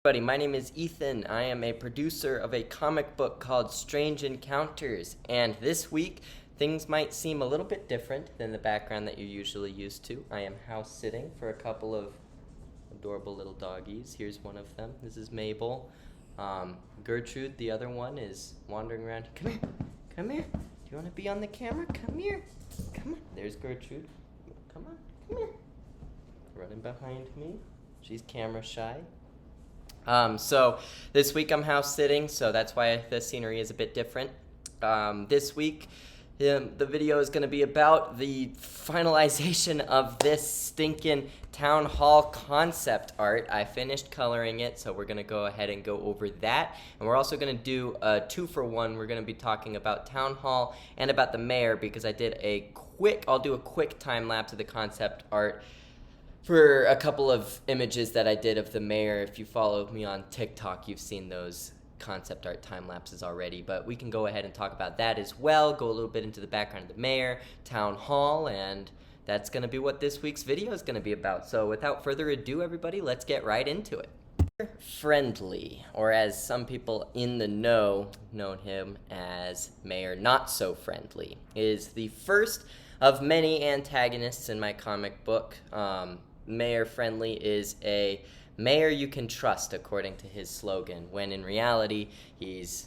Everybody, my name is Ethan. I am a producer of a comic book called Strange Encounters, and this week things might seem a little bit different than the background that you're usually used to. I am house sitting for a couple of adorable little doggies. Here's one of them. This is Mabel. Gertrude, the other one, is wandering around. Come here. Come here. Do you want to be on the camera? Come here. Come on. There's Gertrude. Come on. Come here. Running behind me. She's camera shy. So this week I'm house sitting, so that's why the scenery is a bit different. This week the video is going to be about the finalization of this stinking town hall concept art. I finished coloring it, so we're going to go ahead and go over that. And we're also going to do a 2-for-1. We're going to be talking about town hall and about the mayor, because I'll do a quick time lapse of the concept art for a couple of images that I did of the mayor. If you follow me on TikTok, you've seen those concept art time lapses already, but we can go ahead and talk about that as well, go a little bit into the background of the mayor, town hall, and that's going to be what this week's video is going to be about. So without further ado, everybody, let's get right into it. Friendly, or as some people in the know him as Mayor Not So Friendly, is the first of many antagonists in my comic book. Mayor Friendly is a mayor you can trust, according to his slogan, when in reality, he's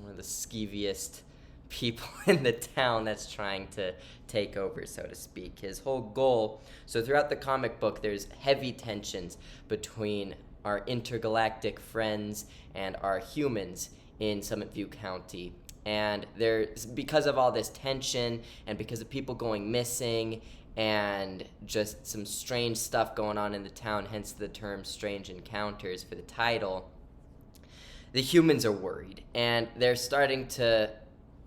one of the skeeviest people in the town that's trying to take over, so to speak. His whole goal, so throughout the comic book, there's heavy tensions between our intergalactic friends and our humans in Summit View County. And there's, because of all this tension and because of people going missing and just some strange stuff going on in the town, hence the term Strange Encounters for the title, the humans are worried, and they're starting to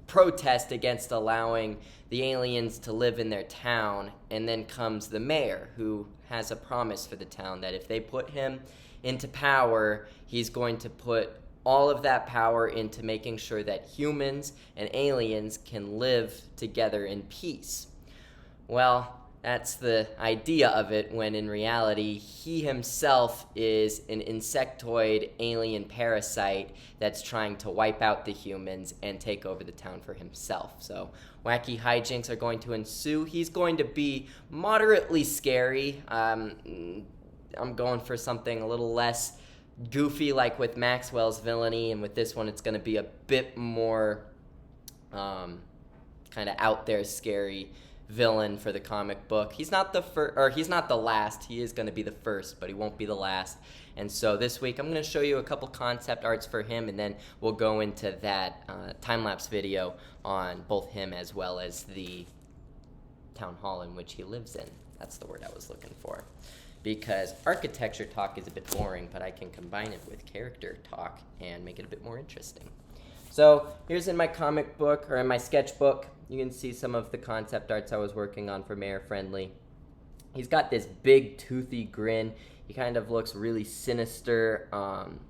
protest against allowing the aliens to live in their town. And then comes the mayor, who has a promise for the town that if they put him into power, he's going to put all of that power into making sure that humans and aliens can live together in peace. Well, that's the idea of it, when in reality, he himself is an insectoid alien parasite that's trying to wipe out the humans and take over the town for himself. So wacky hijinks are going to ensue. He's going to be moderately scary. I'm going for something a little less goofy, like with Maxwell's villainy, and with this one it's going to be a bit more kind of out there scary villain for the comic book. He's not the first, or he's not the last. He is going to be the first, but he won't be the last. And so this week I'm going to show you a couple concept arts for him, and then we'll go into that time-lapse video on both him as well as the town hall in which he lives in. That's the word I was looking for, because architecture talk is a bit boring, but I can combine it with character talk and make it a bit more interesting. So here's in my comic book, or in my sketchbook, you can see some of the concept arts I was working on for Mayor Friendly. He's got this big toothy grin. He kind of looks really sinister.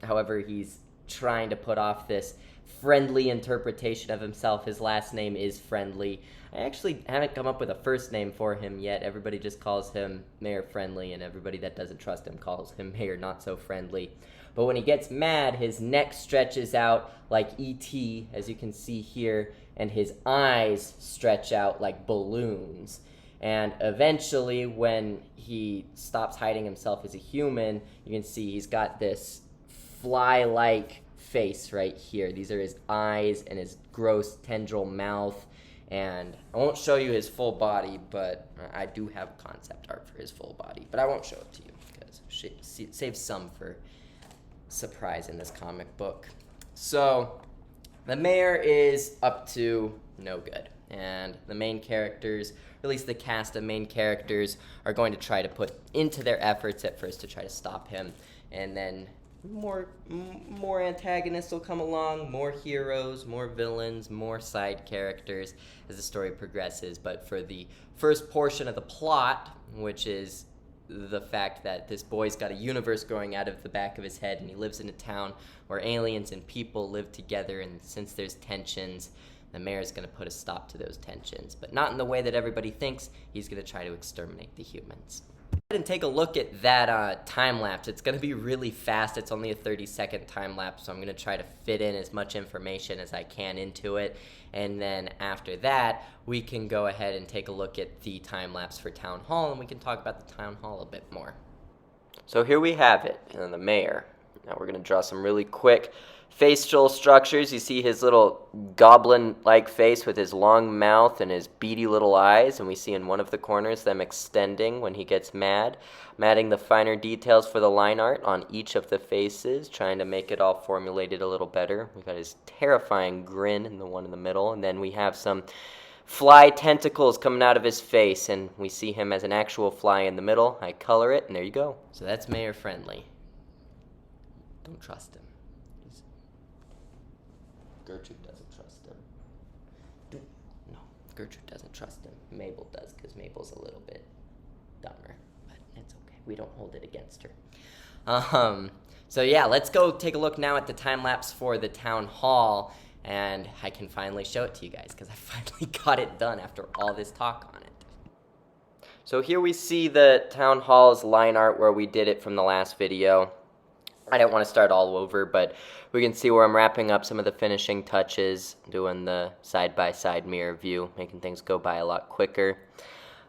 However, he's trying to put off this friendly interpretation of himself. His last name is Friendly. I actually haven't come up with a first name for him yet. Everybody just calls him Mayor Friendly, and everybody that doesn't trust him calls him Mayor Not So Friendly. But when he gets mad, his neck stretches out like E.T., as you can see here, and his eyes stretch out like balloons. And eventually, when he stops hiding himself as a human, you can see he's got this fly-like face right here. These are his eyes and his gross tendril mouth. And I won't show you his full body, but I do have concept art for his full body. But I won't show it to you, because save some for surprise in this comic book. So the mayor is up to no good, and the main characters, or at least the cast of main characters, are going to try to put into their efforts at first to try to stop him, and then more antagonists will come along, more heroes, more villains, more side characters as the story progresses. But for the first portion of the plot, which is the fact that this boy's got a universe growing out of the back of his head, and he lives in a town where aliens and people live together, and since there's tensions, the mayor's going to put a stop to those tensions, but not in the way that everybody thinks. He's going to try to exterminate the humans. And take a look at that time lapse. It's going to be really fast. It's only a 30-second time lapse, so I'm going to try to fit in as much information as I can into it. And then after that, we can go ahead and take a look at the time lapse for Town Hall, and we can talk about the Town Hall a bit more. So here we have it, and the mayor. Now we're going to draw some really quick facial structures. You see his little goblin-like face with his long mouth and his beady little eyes, and we see in one of the corners them extending when he gets mad. I'm adding the finer details for the line art on each of the faces, trying to make it all formulated a little better. We got his terrifying grin in the one in the middle, and then we have some fly tentacles coming out of his face, and we see him as an actual fly in the middle. I color it, and there you go. So that's Mayor Friendly. Don't trust him. Gertrude doesn't trust him. No, Gertrude doesn't trust him. Mabel does, because Mabel's a little bit dumber, but it's okay. We don't hold it against her. So yeah, let's go take a look now at the time lapse for the Town Hall, and I can finally show it to you guys, because I finally got it done after all this talk on it. So here we see the Town Hall's line art where we did it from the last video. I didn't want to start all over, but we can see where I'm wrapping up some of the finishing touches, doing the side-by-side mirror view, making things go by a lot quicker.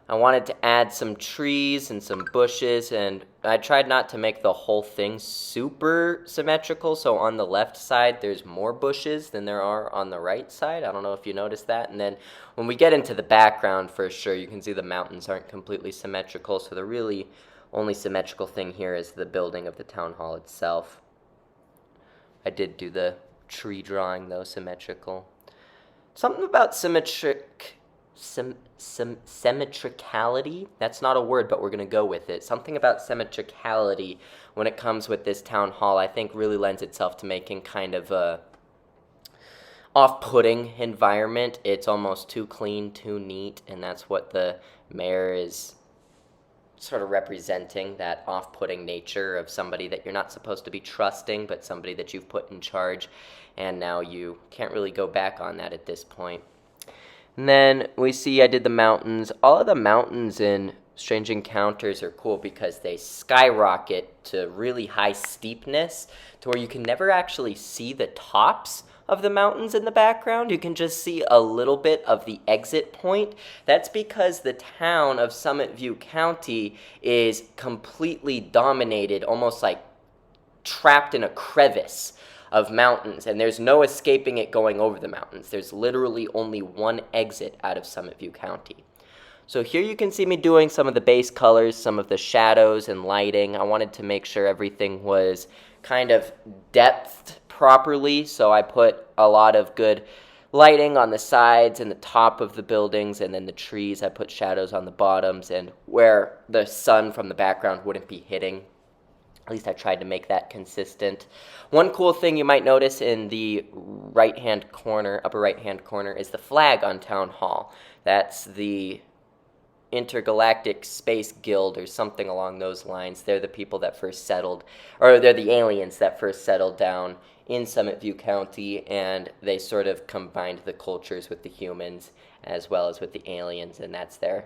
I wanted to add some trees and some bushes, and I tried not to make the whole thing super symmetrical, so on the left side there's more bushes than there are on the right side. I don't know if you noticed that. And then when we get into the background, for sure, you can see the mountains aren't completely symmetrical, so the really only symmetrical thing here is the building of the Town Hall itself. I did do the tree drawing, though, symmetrical. Something about symmetricality. That's not a word, but we're going to go with it. Something about symmetricality when it comes with this Town Hall, I think really lends itself to making kind of a off-putting environment. It's almost too clean, too neat, and that's what the mayor is sort of representing, that off-putting nature of somebody that you're not supposed to be trusting, but somebody that you've put in charge, and now you can't really go back on that at this point. And then we see I did the mountains. All of the mountains in Strange Encounters are cool because they skyrocket to really high steepness to where you can never actually see the tops of the mountains in the background. You can just see a little bit of the exit point. That's because the town of Summit View County is completely dominated, almost like trapped in a crevice of mountains, and there's no escaping it going over the mountains. There's literally only one exit out of Summit View County. So here you can see me doing some of the base colors, some of the shadows and lighting. I wanted to make sure everything was kind of depthed properly, so I put a lot of good lighting on the sides and the top of the buildings, and then the trees, I put shadows on the bottoms, and where the sun from the background wouldn't be hitting. At least I tried to make that consistent. One cool thing you might notice in the right-hand corner, upper right-hand corner, is the flag on Town Hall. That's the Intergalactic Space Guild or something along those lines. They're the people that first settled, or they're the aliens that first settled down in Summit View County, and they sort of combined the cultures with the humans as well as with the aliens, and that's their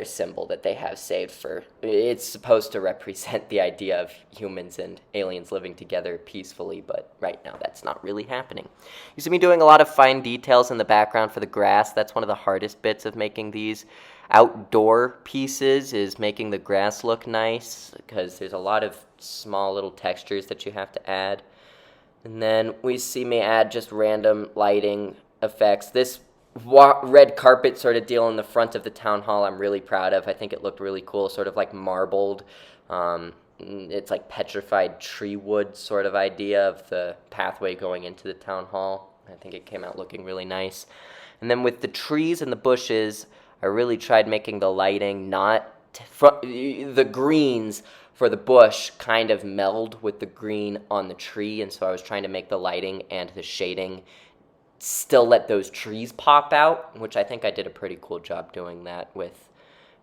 symbol that they have saved for. It's supposed to represent the idea of humans and aliens living together peacefully, but right now that's not really happening. You see me doing a lot of fine details in the background for the grass. That's one of the hardest bits of making these outdoor pieces, is making the grass look nice, because there's a lot of small little textures that you have to add. And then we see me add just random lighting effects. This red carpet sort of deal in the front of the Town Hall I'm really proud of. I think it looked really cool, sort of like marbled. It's like petrified tree wood sort of idea of the pathway going into the Town Hall. I think it came out looking really nice. And then with the trees and the bushes, I really tried making the lighting the greens for the bush kind of meld with the green on the tree, and so I was trying to make the lighting and the shading still let those trees pop out, which I think I did a pretty cool job doing that with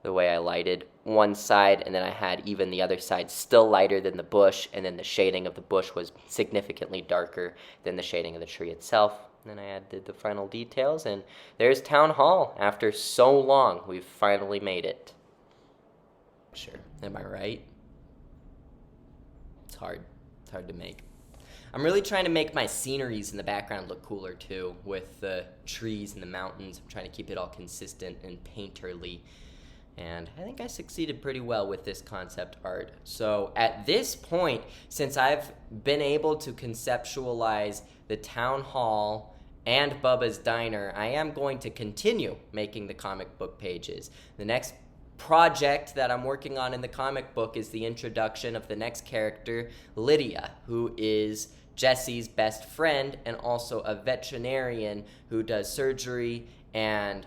the way I lighted one side, and then I had even the other side still lighter than the bush, and then the shading of the bush was significantly darker than the shading of the tree itself. And then I added the final details, and there's Town Hall. After so long, we've finally made it. Sure. Am I right? It's hard. It's hard to make. I'm really trying to make my sceneries in the background look cooler too, with the trees and the mountains. I'm trying to keep it all consistent and painterly. And I think I succeeded pretty well with this concept art. So at this point, since I've been able to conceptualize the town hall and Bubba's Diner, I am going to continue making the comic book pages. The next project that I'm working on in the comic book is the introduction of the next character, Lydia, who is Jesse's best friend and also a veterinarian who does surgery and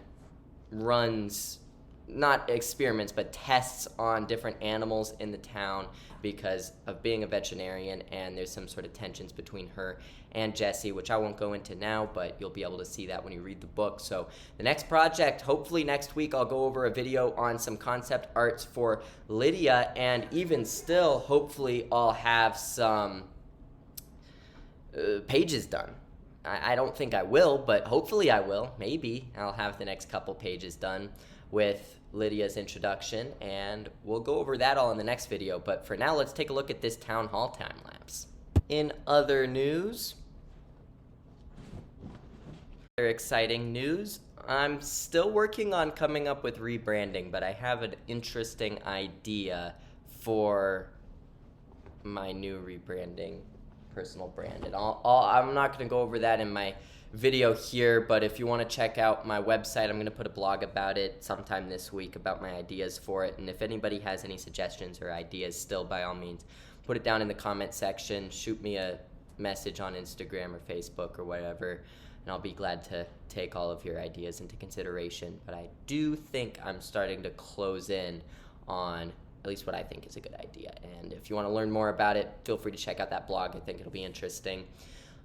runs, not experiments, but tests on different animals in the town because of being a veterinarian, and there's some sort of tensions between her and Jesse, which I won't go into now, but you'll be able to see that when you read the book. So the next project, hopefully next week, I'll go over a video on some concept arts for Lydia, and even still, hopefully I'll have some pages done. I don't think I will, but hopefully I will. Maybe I'll have the next couple pages done with Lydia's introduction, and we'll go over that all in the next video. But for now, let's take a look at this town hall time lapse. In other news, very exciting news. I'm still working on coming up with rebranding, but I have an interesting idea for my new rebranding personal brand, and I'm not going to go over that in my video here, but if you want to check out my website, I'm going to put a blog about it sometime this week about my ideas for it. And if anybody has any suggestions or ideas still, by all means, put it down in the comment section, shoot me a message on Instagram or Facebook or whatever, and I'll be glad to take all of your ideas into consideration. But I do think I'm starting to close in on at least what I think is a good idea. And if you want to learn more about it, feel free to check out that blog. I think it'll be interesting.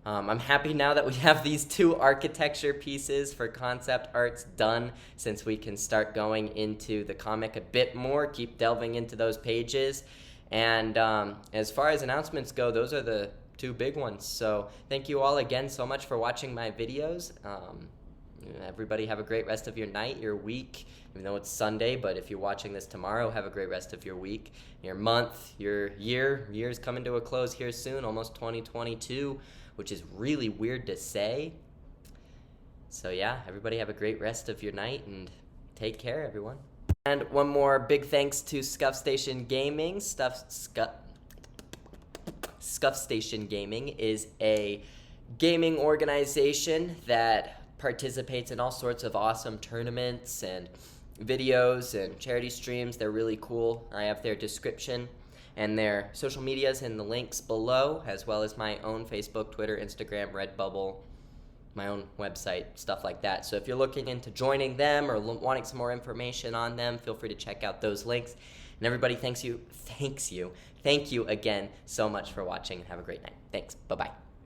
I'm happy now that we have these 2 architecture pieces for concept arts done, since we can start going into the comic a bit more, keep delving into those pages. And as far as announcements go, those are the 2 big ones. So thank you all again so much for watching my videos. Everybody have a great rest of your night, your week, even though it's Sunday, but if you're watching this tomorrow, have a great rest of your week, your month, your year. Year's coming to a close here soon, almost 2022, which is really weird to say. So yeah, everybody have a great rest of your night, and take care, everyone. And one more big thanks to ScuffStation Gaming. ScuffStation Gaming is a gaming organization that participates in all sorts of awesome tournaments and videos and charity streams. They're really cool. I have their description and their social medias in the links below, as well as my own Facebook, Twitter, Instagram, Redbubble, my own website, stuff like that. So if you're looking into joining them or wanting some more information on them, feel free to check out those links. And everybody, thank you again so much for watching, and have a great night. Thanks. Bye-bye.